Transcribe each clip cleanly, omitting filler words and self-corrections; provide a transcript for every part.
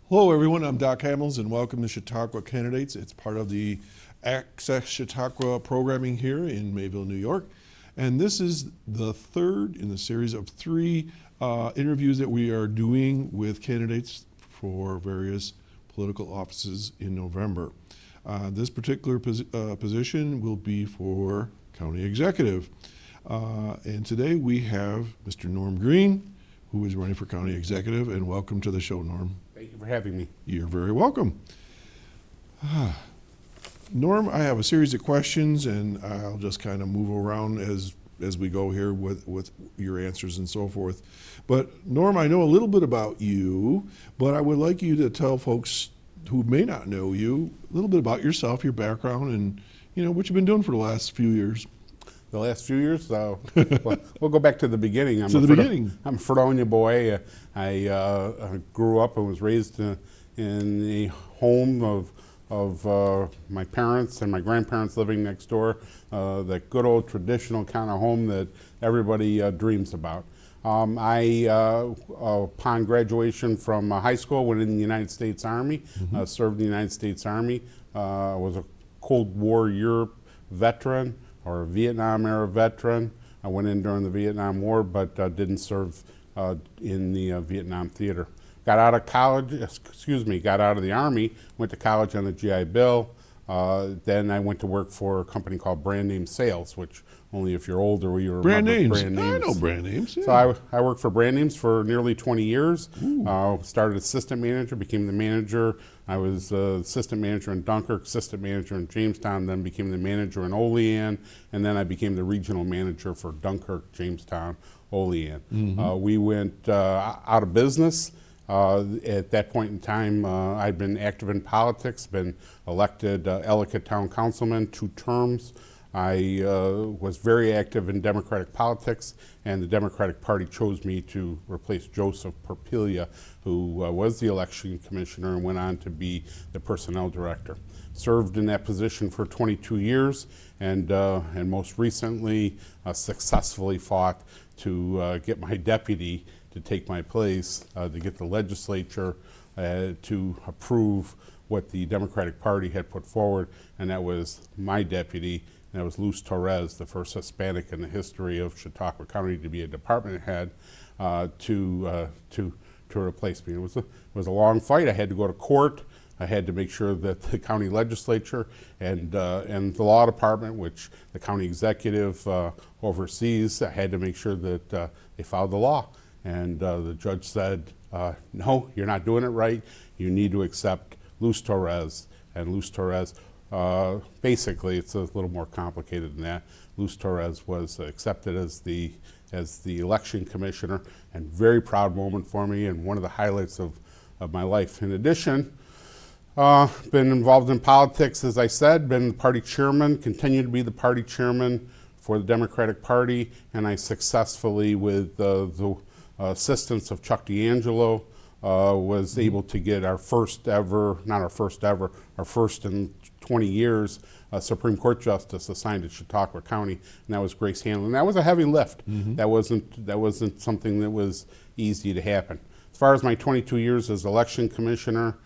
Hello, everyone. I'm Doc Hamels, and welcome to Chautauqua Candidates. It's part of the Access Chautauqua programming here in Mayville, New York. And this is the third in the series of three interviews that we are doing with candidates for various political offices in November. This particular position will be for county executive. And today we have Mr. Norm Green, who is running for county executive, and welcome to the show, Norm. Thank you for having me. You're very welcome. Norm, I have a series of questions, and I'll just kind of move around as we go here with your answers and so forth. But Norm, I know a little bit about you, but I would like you to tell folks who may not know you a little bit about yourself, your background, and what you've been doing for the last few years. The last few years, well, we'll go back to the beginning. I'm a Fredonia boy. I grew up and was raised in a home of my parents and my grandparents living next door. That good old traditional kind of home that everybody dreams about. Upon graduation from high school, went in the United States Army, served in the United States Army. Was a Cold War Europe veteran, or a Vietnam era veteran. I went in during the Vietnam War, but didn't serve in the Vietnam theater. Got out of the Army, went to college on the GI Bill. Then I went to work for a company called Brand Name Sales, which only if you're older you remember Brand Names. I know Brand Names. Yeah. So I worked for Brand Names for nearly 20 years. Started assistant manager, became the manager. I was assistant manager in Dunkirk, assistant manager in Jamestown, then became the manager in Olean, and then I became the regional manager for Dunkirk, Jamestown, Olean. We went out of business. At that point in time, I'd been active in politics, been elected Ellicott Town Councilman 2 terms. I was very active in Democratic politics, and the Democratic Party chose me to replace Joseph Perpilia, who was the election commissioner and went on to be the personnel director. Served in that position for 22 years, and most recently successfully fought to get my deputy to take my place, to get the legislature to approve what the Democratic Party had put forward, and that was my deputy, and that was Luz Torres, the first Hispanic in the history of Chautauqua County to be a department head, to replace me. It was a long fight. I had to go to court. I had to make sure that the county legislature and the law department, which the county executive oversees, I had to make sure that they followed the law. And the judge said, no, you're not doing it right. You need to accept Luz Torres. And Luz Torres, basically, it's a little more complicated than that. Luz Torres was accepted as the election commissioner, and very proud moment for me, and one of the highlights of my life. In addition, been involved in politics, as I said, been the party chairman, continue to be the party chairman for the Democratic Party, and I successfully, with the assistance of Chuck D'Angelo, was able to get our first in 20 years Supreme Court justice assigned to Chautauqua County, and that was Grace Hanlon. That was a heavy lift. That wasn't something that was easy to happen. As far as my 22 years as election commissioner,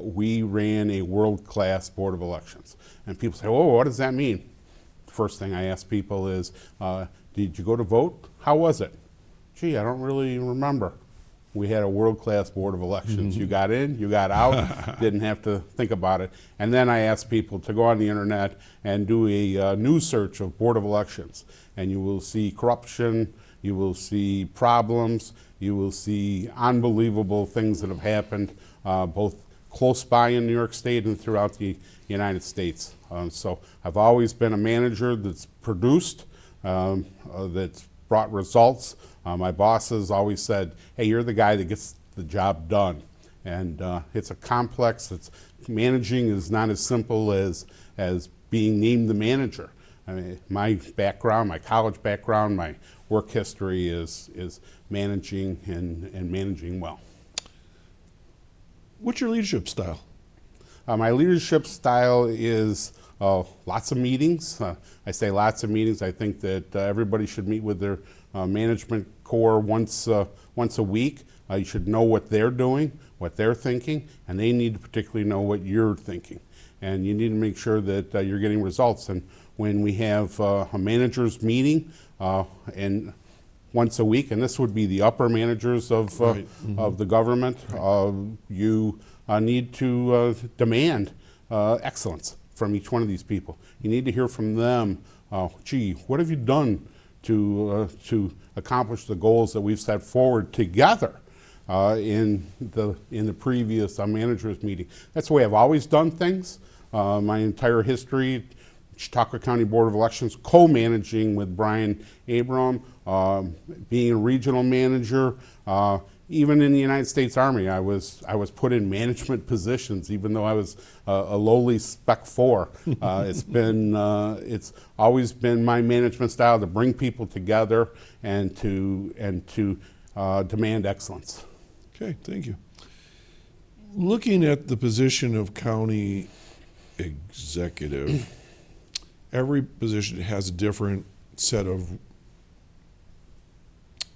we ran a world-class board of elections. And people say, oh, what does that mean? The first thing I ask people is, did you go to vote? How was it? Gee, I don't really remember. We had a world-class board of elections. You got in, you got out, didn't have to think about it. And then I asked people to go on the internet and do a news search of board of elections. And you will see corruption, you will see problems, you will see unbelievable things that have happened, both close by in New York State and throughout the United States. So I've always been a manager that's produced, that's brought results. My bosses always said, hey, you're the guy that gets the job done. And it's a complex, managing is not as simple as being named the manager. I mean, my background, my college background, my work history is managing and managing well. What's your leadership style? My leadership style is lots of meetings. I say lots of meetings. I think that everybody should meet with their management core once a week. You should know what they're doing, what they're thinking, and they need to particularly know what you're thinking. And you need to make sure that you're getting results. And when we have a managers meeting, and once a week, and this would be the upper managers of of the government, you need to demand excellence from each one of these people. You need to hear from them. Gee, what have you done to accomplish the goals that we've set forward together in the previous managers meeting? That's the way I've always done things. My entire history, Chautauqua County Board of Elections, co-managing with Brian Abram, being a regional manager. Even in the United States Army, I was put in management positions, even though I was a lowly Spec 4. It's always been my management style to bring people together and to demand excellence. Okay, thank you. Looking at the position of county executive, every position has a different set of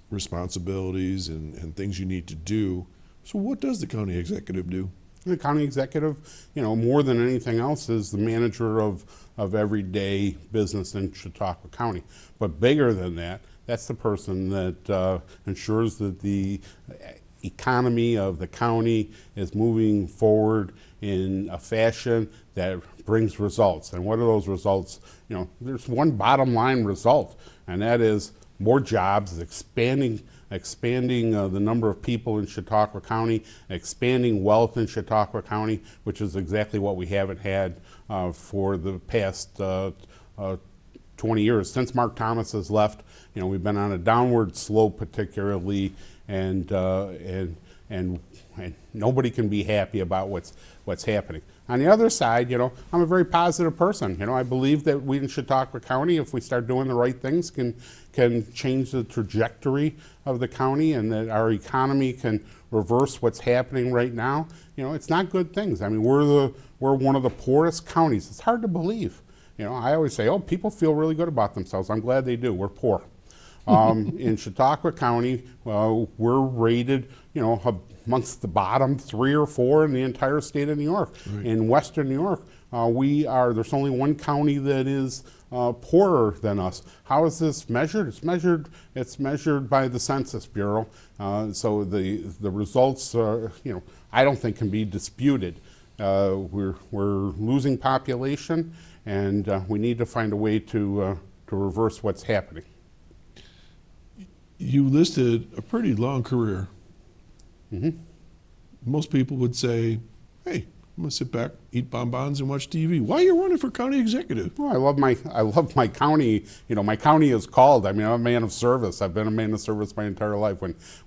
responsibilities and things you need to do. So what does the county executive do? The county executive, more than anything else, is the manager of everyday business in Chautauqua County. But bigger than that, that's the person that ensures that the economy of the county is moving forward in a fashion that brings results. And what are those results? There's one bottom line result, and that is more jobs, expanding the number of people in Chautauqua County, expanding wealth in Chautauqua County, which is exactly what we haven't had for the past 20 years. Since Mark Thomas has left, we've been on a downward slope particularly, and nobody can be happy about what's happening. On the other side, I'm a very positive person. I believe that we in Chautauqua County, if we start doing the right things, can change the trajectory of the county, and that our economy can reverse what's happening right now. It's not good things. I mean, we're one of the poorest counties. It's hard to believe. I always say, people feel really good about themselves. I'm glad they do. We're poor. In Chautauqua County, we're rated, amongst the bottom 3 or 4 in the entire state of New York. Right. In Western New York, there's only one county that is poorer than us. How is this measured? It's measured by the Census Bureau. So the results, I don't think can be disputed. We're losing population, and we need to find a way to reverse what's happening. You listed a pretty long career. Mm-hmm. Most people would say, hey, I'm gonna sit back, eat bonbons, and watch TV. Why are you running for county executive? Well, I love my county. My county is called. I'm a man of service. I've been a man of service my entire life.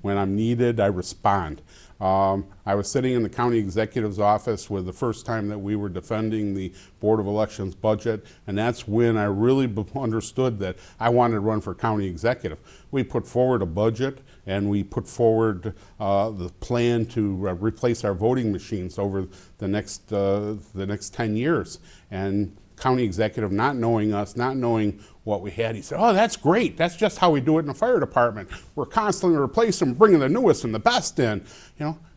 When I'm needed, I respond. I was sitting in the county executive's office with the first time that we were defending the Board of Elections budget, and that's when I really understood that I wanted to run for county executive. We put forward a budget, and we put forward the plan to replace our voting machines over the next 10 years. And county executive, not knowing us, not knowing what we had, he said, "Oh, that's great. That's just how we do it in the fire department. We're constantly replacing, bringing the newest and the best in."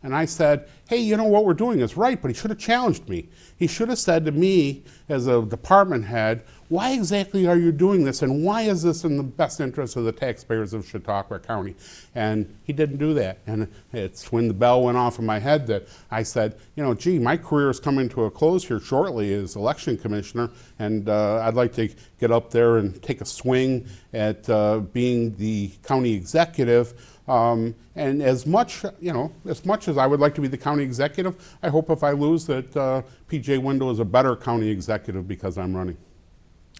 And I said, "Hey, what we're doing is right," but he should have challenged me. He should have said to me as a department head, "Why exactly are you doing this, and why is this in the best interest of the taxpayers of Chautauqua County?" And he didn't do that. And it's when the bell went off in my head that I said, gee, my career is coming to a close here shortly as election commissioner, and I'd like to get up there and take a swing at being the county executive. And as much as I would like to be the county executive, I hope if I lose that P.J. Window is a better county executive because I'm running.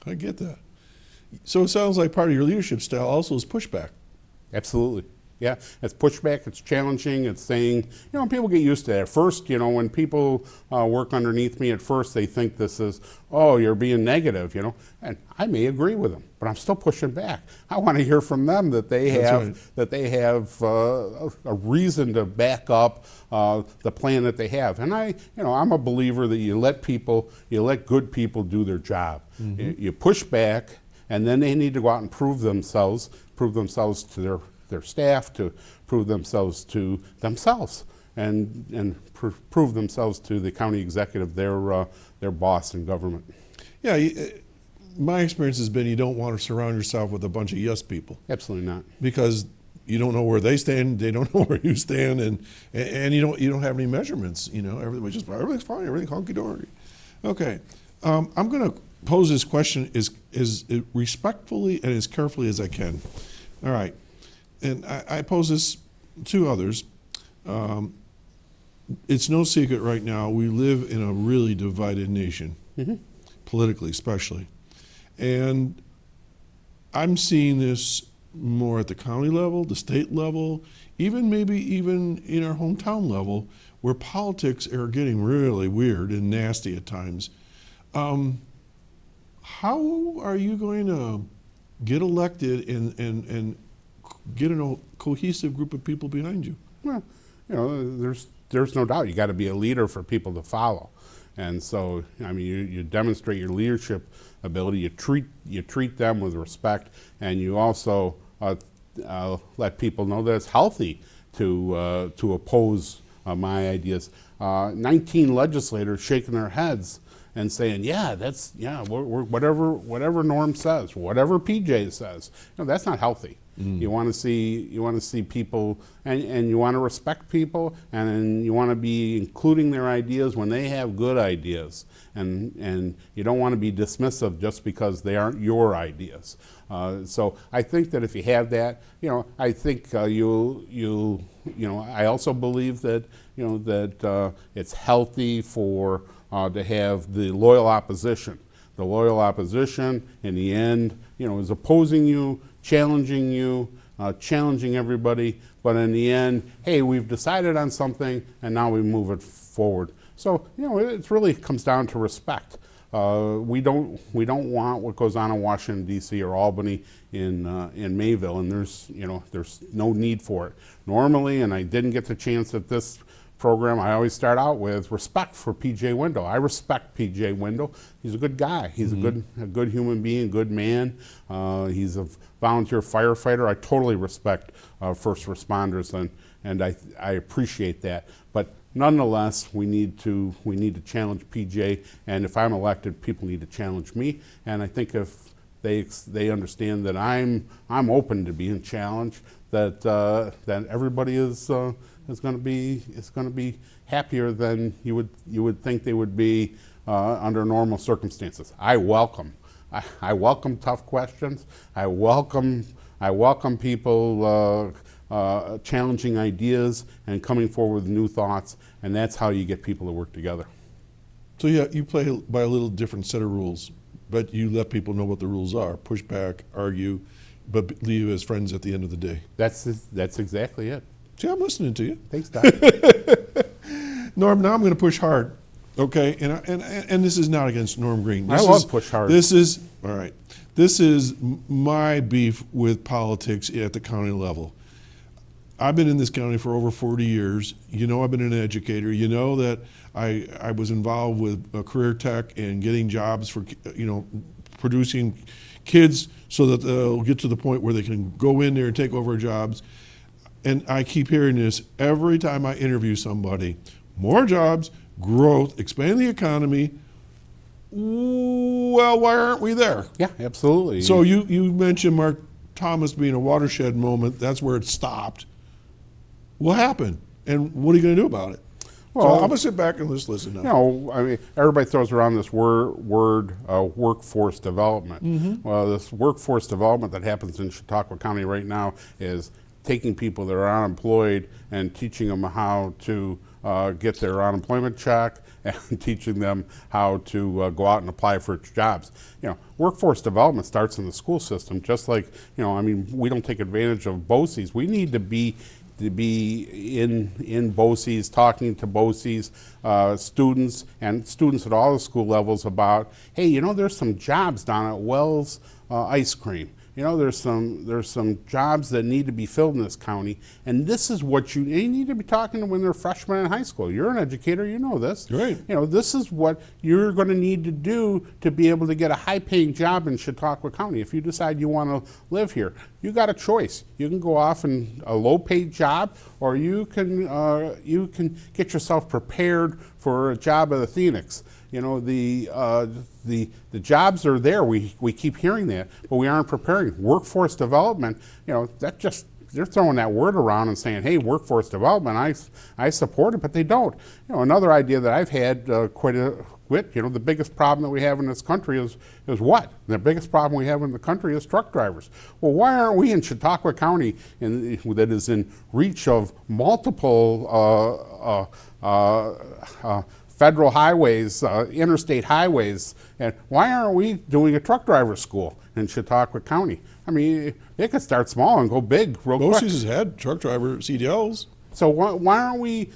I get that. So it sounds like part of your leadership style also is pushback. Absolutely. Yeah, it's pushback, it's challenging, it's saying, people get used to it. At first, when people work underneath me, at first they think this is, oh, you're being negative, and I may agree with them, but I'm still pushing back. I want to hear from them that they have a reason to back up the plan that they have. And I'm a believer that you let good people do their job. Mm-hmm. You push back, and then they need to go out and prove themselves to their staff, to prove themselves to themselves, and prove themselves to the county executive, their boss in government. Yeah, my experience has been you don't want to surround yourself with a bunch of yes people. Absolutely not. Because you don't know where they stand, they don't know where you stand, and you don't have any measurements. Everything's fine, everything's hunky dory. Okay, I'm going to pose this question as respectfully and as carefully as I can. All right, and I pose this to others. It's no secret right now we live in a really divided nation, politically especially, and I'm seeing this more at the county level, the state level, maybe even in our hometown level, where politics are getting really weird and nasty at times. How are you going to get elected and get a cohesive group of people behind you? Well, there's no doubt you got to be a leader for people to follow. And so, I mean, you demonstrate your leadership ability. You treat them with respect, and you also let people know that it's healthy to oppose my ideas. 19 legislators shaking their heads and saying, we're whatever Norm says, whatever PJ says. That's not healthy. You want to see people, and you want to respect people, and you want to be including their ideas when they have good ideas, and you don't want to be dismissive just because they aren't your ideas. So I think that if you have that, I think I also believe that that it's healthy for to have the loyal opposition. The loyal opposition, in the end, is opposing you, challenging you, challenging everybody, but in the end, hey, we've decided on something, and now we move it forward. So, it really comes down to respect. We don't want what goes on in Washington, D.C. or Albany in Mayville, and there's no need for it. Normally, and I didn't get the chance at this program, I always start out with respect for P.J. Wendell. I respect P.J. Wendell. He's a good guy. He's a good human being, good man. He's a volunteer firefighter. I totally respect first responders, and I appreciate that. But nonetheless, we need to challenge P.J. And if I'm elected, people need to challenge me. And I think if they understand that I'm open to being challenged, that everybody is going to be happier than you would think they would be under normal circumstances. I welcome tough questions. I welcome people challenging ideas and coming forward with new thoughts, and that's how you get people to work together. So yeah, you play by a little different set of rules, but you let people know what the rules are. Push back, argue, but leave as friends at the end of the day. That's exactly it. See, I'm listening to you. Thanks, Doc. Norm, now I'm going to push hard, okay? And this is not against Norm Green. I love push hard. This is all right. This is my beef with politics at the county level. I've been in this county for over 40 years. I've been an educator. You know that I was involved with a career tech and getting jobs for, producing kids so that they'll get to the point where they can go in there and take over jobs. And I keep hearing this every time I interview somebody. More jobs, growth, expand the economy. Well, why aren't we there? Yeah, absolutely. So you mentioned Mark Thomas being a watershed moment. That's where it stopped. What happened? And what are you going to do about it? Well, so I'm going to sit back and just listen now. I mean, everybody throws around this word workforce development. Well, this workforce development that happens in Chautauqua County right now is taking people that are unemployed and teaching them how to get their unemployment check and teaching them how to go out and apply for jobs. Workforce development starts in the school system, just like, we don't take advantage of BOCES. We need to be in BOCES, talking to BOCES students and students at all the school levels about, hey, there's some jobs down at Wells Ice Cream. you know, there's some jobs that need to be filled in this county, and this is what you need to be talking to when they're freshmen in high school. You're an educator, you know this. Right. You know, this is what you're going to need to do to be able to get a high-paying job in Chautauqua County. If you decide you want to live here, you got a choice. You can go off in a low-paid job, or you can get yourself prepared for a job at the Phoenix. You know, the jobs are there. We keep hearing that, but we aren't preparing. Workforce development, you know, they're throwing that word around and saying, hey, workforce development, I support it, but they don't. You know, another idea that I've had quite a bit, you know, the biggest problem that we have in this country is what? The biggest problem we have in the country is truck drivers. Well, why aren't we in Chautauqua County that is in reach of multiple federal highways, interstate highways, and why aren't we doing a truck driver school in Chautauqua County? I mean, they could start small and go big real quick. Most has had truck driver CDLs. So why aren't we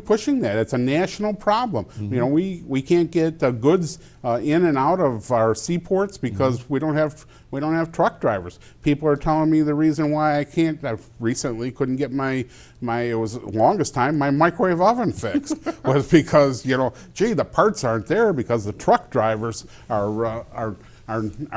pushing that? It's a national problem. Mm-hmm. You know, we can't get goods in and out of our seaports because Mm-hmm. we don't have truck drivers. People are telling me the reason why I recently couldn't get my it was the longest time my microwave oven fixed was because, you know, gee, the parts aren't there because the truck drivers are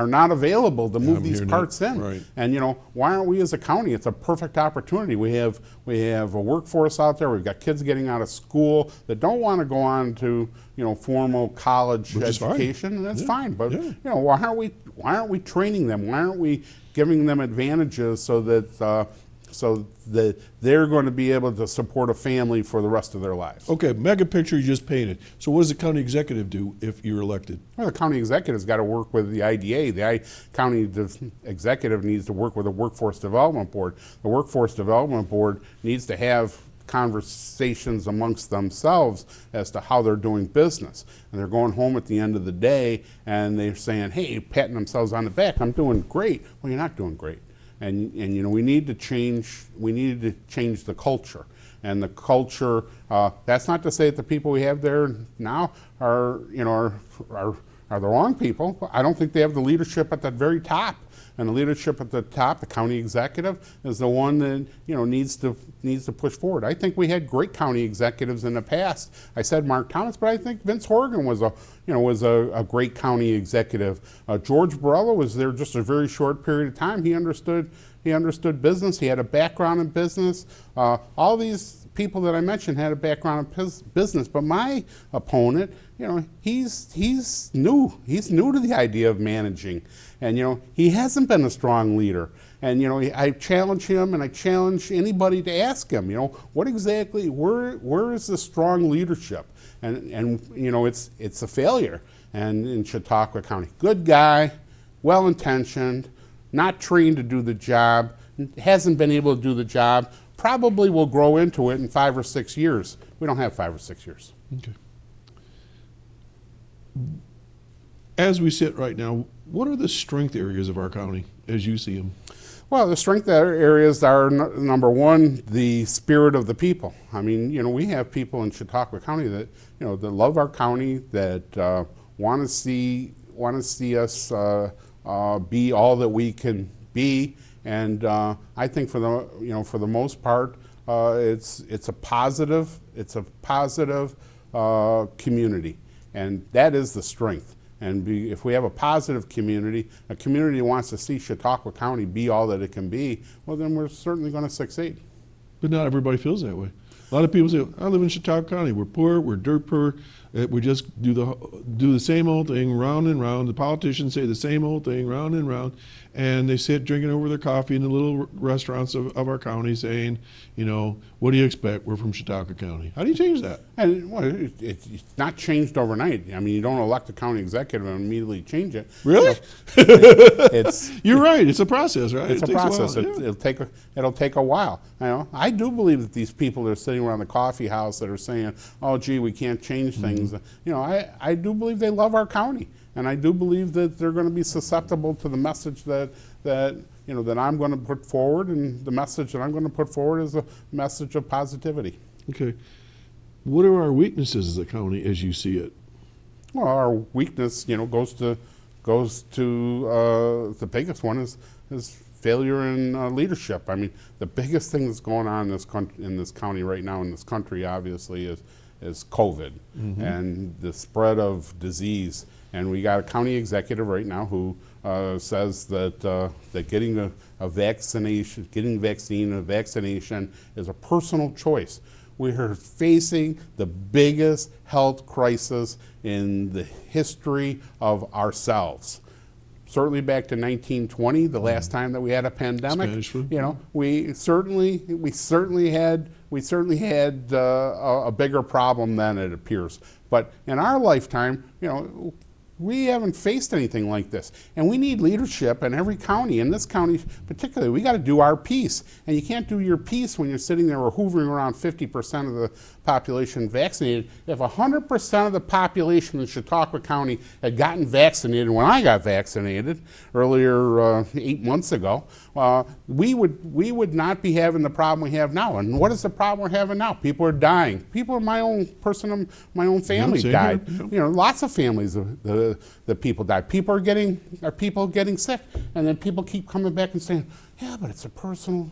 not available to move these parts in. Right. And, you know, why aren't we as a county? It's a perfect opportunity. We have a workforce out there. We've got kids getting out of school that don't want to go on to, you know, formal college education, and that's fine. But you know, why aren't we training them? Why aren't we giving them advantages so that they're going to be able to support a family for the rest of their lives? Okay, mega picture you just painted. So what does the county executive do if you're elected? Well, the county executive's got to work with the IDA. The county executive needs to work with the Workforce Development Board. The Workforce Development Board needs to have conversations amongst themselves as to how they're doing business. And they're going home at the end of the day and they're saying, hey, patting themselves on the back, I'm doing great. Well, you're not doing great. And you know, we need to change the culture. And the culture, that's not to say that the people we have there now are the wrong people. I don't think they have the leadership at the very top. And the leadership at the top, the county executive, is the one that, you know, needs to push forward. I think we had great county executives in the past. I said Mark Thomas, but I think Vince Horgan was a great county executive. George Borrello was there just a very short period of time. He understood business. He had a background in business. All these people that I mentioned had a background in business, but my opponent, you know, he's new. He's new to the idea of managing. And, you know, he hasn't been a strong leader. And, you know, I challenge him and I challenge anybody to ask him, you know, what exactly, where is the strong leadership? And you know, it's a failure. And in Chautauqua County, good guy, well-intentioned, not trained to do the job, hasn't been able to do the job, probably will grow into it in 5 or 6 years. We don't have 5 or 6 years. Okay. As we sit right now, what are the strength areas of our county as you see them? Well, the strength areas are, number one, the spirit of the people. I mean, you know, we have people in Chautauqua County that, you know, that love our county, that want to see us be all that we can be. And I think for the most part, it's a positive community, and that is the strength. And if we have a positive community, a community that wants to see Chautauqua County be all that it can be, well, then we're certainly going to succeed. But not everybody feels that way. A lot of people say, I live in Chautauqua County. We're poor, we're dirt poor. We just do the same old thing round and round. The politicians say the same old thing round and round. And they sit drinking over their coffee in the little restaurants of our county saying, you know, what do you expect? We're from Chautauqua County. How do you change that? And well, it's not changed overnight. I mean, you don't elect a county executive and immediately change it. Really? You know, You're right. It's a process, right? It's a process. While, It'll take a while. You know, I do believe that these people that are sitting around the coffee house that are saying, "Oh, gee, we can't change things." You know, I do believe they love our county, and I do believe that they're going to be susceptible to the message that I'm going to put forward, and the message that I'm going to put forward is a message of positivity. Okay. What are our weaknesses as a county as you see it? Well, our weakness, goes to goes to the biggest one is failure in leadership. I mean, the biggest thing that's going on in this county right now, in this country, obviously, is COVID and the spread of disease. And we got a county executive right now who says that getting a vaccination is a personal choice. We are facing the biggest health crisis in the history of ourselves. Certainly back to 1920, the last time that we had a pandemic. Spanish flu. You know, we certainly had a bigger problem than it appears. But in our lifetime, you know, we haven't faced anything like this. And we need leadership in every county. In this county particularly, we got to do our piece. And you can't do your piece when you're sitting there or hoovering around 50% of the population vaccinated. If 100% of the population in Chautauqua County had gotten vaccinated when I got vaccinated earlier 8 months ago, we would not be having the problem we have now. And what is the problem we're having now? People are dying. People in my own family died. Yep. You know, lots of families the people died. People are getting sick, and then people keep coming back and saying, "Yeah, but it's a personal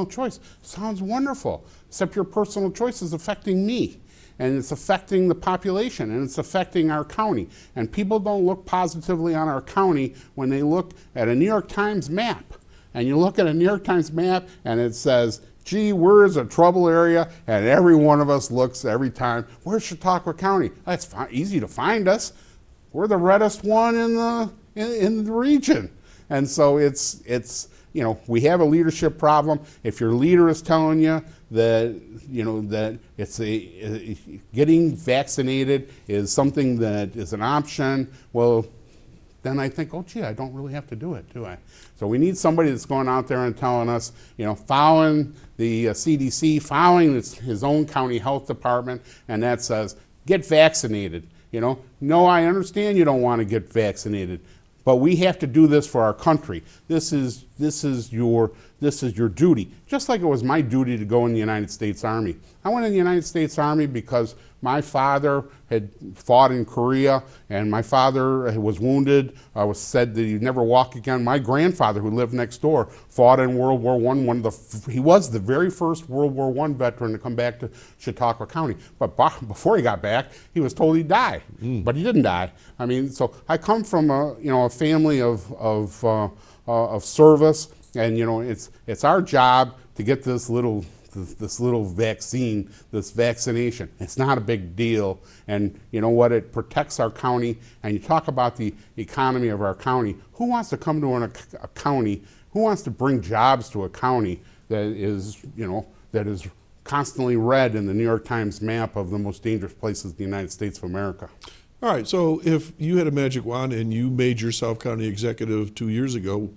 choice." Sounds wonderful, except your personal choice is affecting me, and it's affecting the population, and it's affecting our county. And people don't look positively on our county when they look at a New York Times map. And you look at a New York Times map, and it says, "Gee, where's a trouble area?" And every one of us looks every time, "Where's Chautauqua County?" That's easy to find us. We're the reddest one in the region. And so it's you know, we have a leadership problem. If your leader is telling you that, you know, that it's getting vaccinated is something that is an option, well, then I think, oh, gee, I don't really have to do it, do I? So we need somebody that's going out there and telling us, you know, following the CDC, following his own county health department, and that says, get vaccinated. You know, no, I understand you don't want to get vaccinated, but we have to do this for our country. This is your duty. Just like it was my duty to go in the United States Army. I went in the United States Army because my father had fought in Korea, and my father was wounded. I was said that he'd never walk again. My grandfather, who lived next door, fought in World War I. He was the very first World War I veteran to come back to Chautauqua County. But before he got back, he was told he'd die, but he didn't die. I mean, so I come from a family of service, and you know, it's our job to get this little vaccine, this vaccination. It's not a big deal, and you know what? It protects our county. And you talk about the economy of our county. Who wants to come to a county? Who wants to bring jobs to a county that is, you know, that is constantly read in the New York Times map of the most dangerous places in the United States of America? All right, so if you had a magic wand and you made yourself county executive 2 years ago,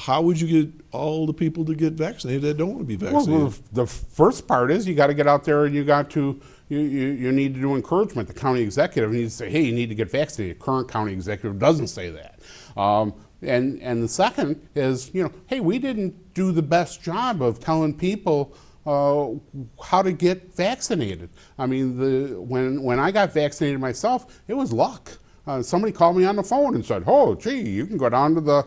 how would you get all the people to get vaccinated that don't want to be vaccinated? Well, the first part is you got to get out there and you need to do encouragement. The county executive needs to say, hey, you need to get vaccinated. Current county executive doesn't say that. And the second is, you know, hey, we didn't do the best job of telling people how to get vaccinated. I mean, when I got vaccinated myself, it was luck. Somebody called me on the phone and said, "Oh, gee, you can go down to the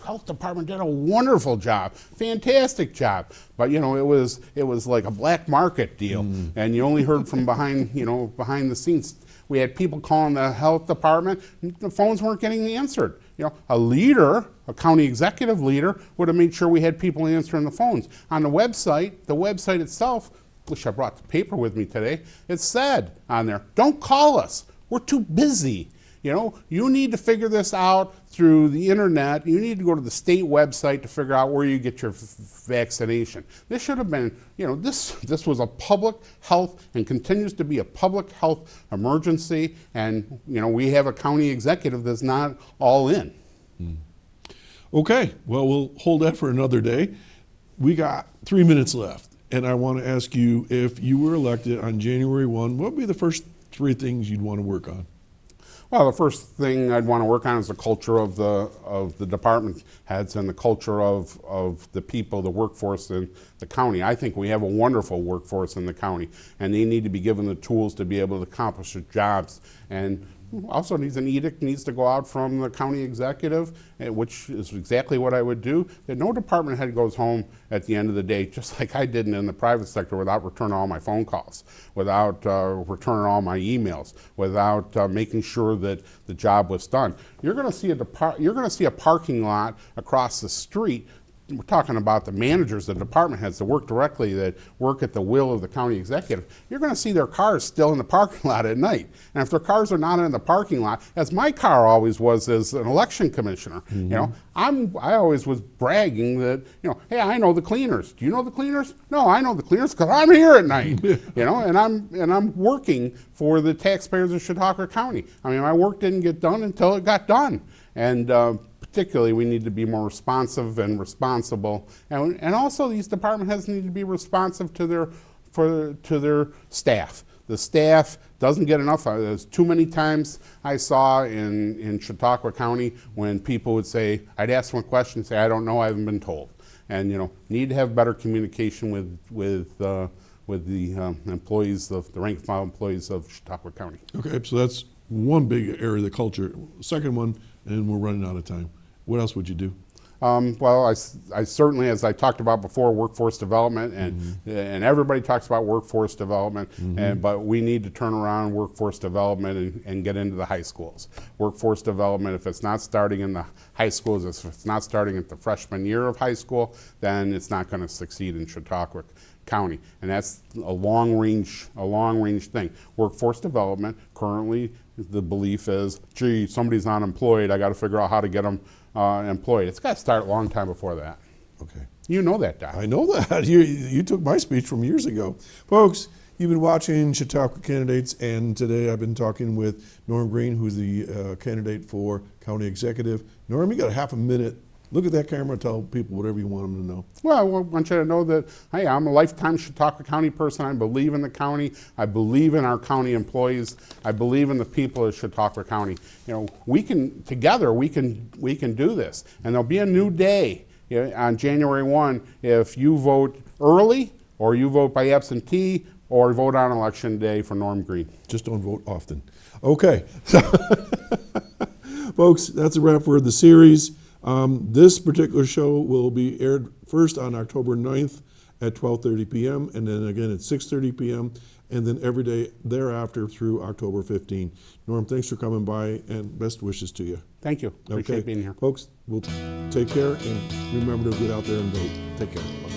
health department did a wonderful job, fantastic job." But you know, it was like a black market deal, and you only heard from behind the scenes. We had people calling the health department, the phones weren't getting answered. You know, a county executive leader would have made sure we had people answering the phones. On the website itself, wish I brought the paper with me today, it said on there, "Don't call us. We're too busy." You know, you need to figure this out through the internet. You need to go to the state website to figure out where you get your vaccination. This should have been, you know, this was a public health and continues to be a public health emergency. And, you know, we have a county executive that's not all in. Okay, well, we'll hold that for another day. We got 3 minutes left, and I want to ask you, if you were elected on January 1, what would be the first 3 things you'd want to work on? Well, the first thing I'd want to work on is the culture of the department heads and the culture of the people, the workforce in the county. I think we have a wonderful workforce in the county, and they need to be given the tools to be able to accomplish their jobs. And Also needs an edict, needs to go out from the county executive, which is exactly what I would do, that no department head goes home at the end of the day, just like I did in the private sector, without returning all my phone calls, without returning all my emails, without making sure that the job was done. You're going to see a parking lot across the street. We're talking about the managers, the department heads that work directly, that work at the will of the county executive. You're going to see their cars still in the parking lot at night. And if their cars are not in the parking lot, as my car always was as an election commissioner, you know, I always was bragging that, you know, hey, I know the cleaners. Do you know the cleaners? No, I know the cleaners because I'm here at night, you know, and I'm working for the taxpayers of Chautauqua County. I mean, my work didn't get done until it got done. And particularly, we need to be more responsive and responsible, and also these department heads need to be responsive to their staff. The staff doesn't get enough. There's too many times I saw in Chautauqua County when people would say, I'd ask them a question, say, I don't know, I haven't been told. And you know, need to have better communication with the employees, the rank and file employees of Chautauqua County. Okay, so that's one big area of the culture. Second one, and we're running out of time. What else would you do? Well, I certainly, as I talked about before, workforce development, and everybody talks about workforce development, but we need to turn around workforce development and get into the high schools. Workforce development, if it's not starting in the high schools, if it's not starting at the freshman year of high school, then it's not going to succeed in Chautauqua County, and that's a long range thing. Workforce development, currently the belief is, gee, somebody's not employed, I got to figure out how to get them employed. It's got to start a long time before that. Okay. You know that, Doc. I know that. You took my speech from years ago. Folks, you've been watching Chautauqua Candidates, and today I've been talking with Norm Green, who's the candidate for county executive. Norm, you got a half a minute. Look at that camera, tell people whatever you want them to know. Well, I want you to know that, hey, I'm a lifetime Chautauqua County person. I believe in the county. I believe in our county employees. I believe in the people of Chautauqua County. You know, we can do this. And there'll be a new day, you know, on January 1 if you vote early, or you vote by absentee, or vote on election day for Norm Green. Just don't vote often. Okay. Folks, that's a wrap for the series. This particular show will be aired first on October 9th at 12:30 p.m. and then again at 6:30 p.m. and then every day thereafter through October 15. Norm, thanks for coming by and best wishes to you. Thank you. Appreciate being here. Folks, we'll take care and remember to get out there and vote. Take care. Bye.